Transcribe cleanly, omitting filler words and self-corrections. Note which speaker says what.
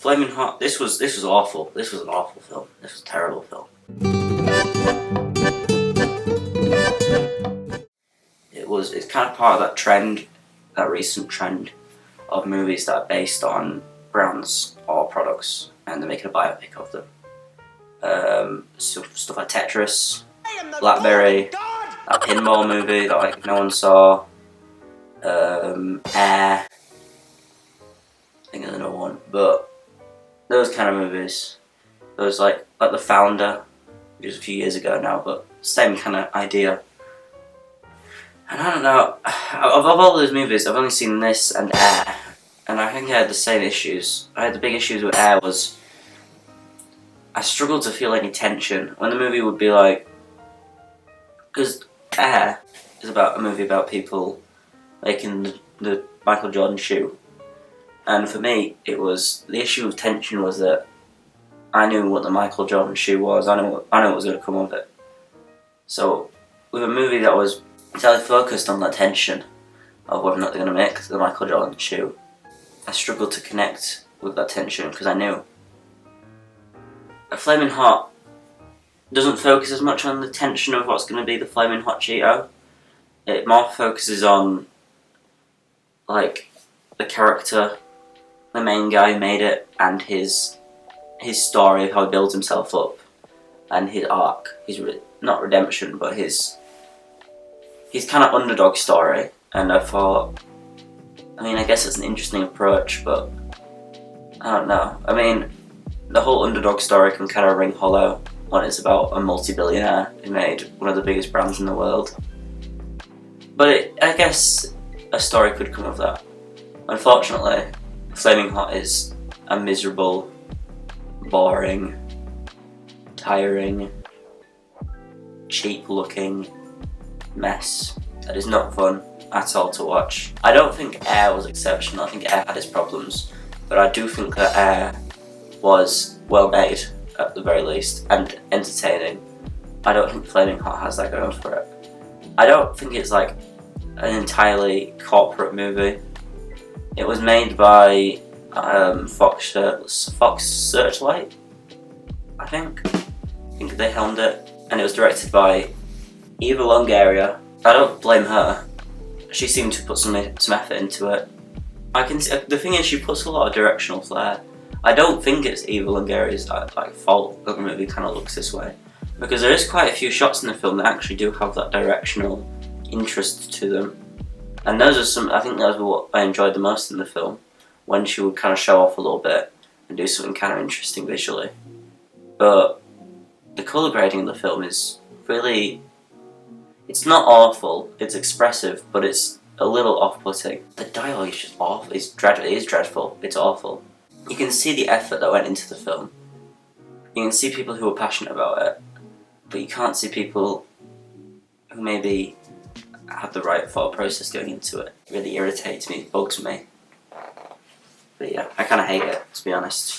Speaker 1: Flamin Hot. This was awful. This was an awful film. This was a terrible film. It's kind of part of that trend, that recent trend of movies that are based on brands or products, and they're making a biopic of them. Stuff like Tetris, Blackberry, that pinball movie that like no one saw, Air. I think there's another one, but those kind of movies, those like The Founder, which was a few years ago now, but same kind of idea. And I don't know, of all those movies, I've only seen this and Air, and I think I had the same issues. I had the big issues with Air was I struggled to feel any tension when the movie would be like, because Air is about a movie about people making the Michael Jordan shoe, and for me it was, the issue of tension was that I knew what the Michael Jordan shoe was, I knew what was going to come of it. So with a movie that was entirely focused on that tension of whether or not they're going to make the Michael Jordan shoe, I struggled to connect with that tension because I knew. A Flamin Hot doesn't focus as much on the tension of what's going to be the Flamin Hot Cheeto. It more focuses on like the character, the main guy who made it, and his story of how he builds himself up, and his arc, his not redemption, but his kind of underdog story. And I thought, I mean, I guess it's an interesting approach, but I don't know. I mean, the whole underdog story can kind of ring hollow when it's about a multi-billionaire who made one of the biggest brands in the world. But I guess a story could come of that. Unfortunately, Flaming Hot is a miserable, boring, tiring, cheap-looking mess that is not fun at all to watch. I don't think Air was exceptional. I think Air had its problems, but I do think that Air was well made at the very least and entertaining. I don't think Flaming Hot has that going for it. I don't think it's like an entirely corporate movie. It was made by Fox Searchlight, I think they helmed it, and it was directed by Eva Longoria. I don't blame her. She seemed to put some effort into it. I can see, the thing is, she puts a lot of directional flair. I don't think it's Eva Longoria's fault that the movie kind of looks this way, because there is quite a few shots in the film that actually do have that directional interest to them, and those are some. I think those were what I enjoyed the most in the film, when she would kind of show off a little bit and do something kind of interesting visually. But the colour grading of the film is really, it's not awful, it's expressive, but it's a little off-putting. The dialogue is just awful, it is dreadful, it's awful. You can see the effort that went into the film. You can see people who are passionate about it, but you can't see people who maybe have the right thought process going into it. It really irritates me, it bugs me. But yeah, I kind of hate it, to be honest.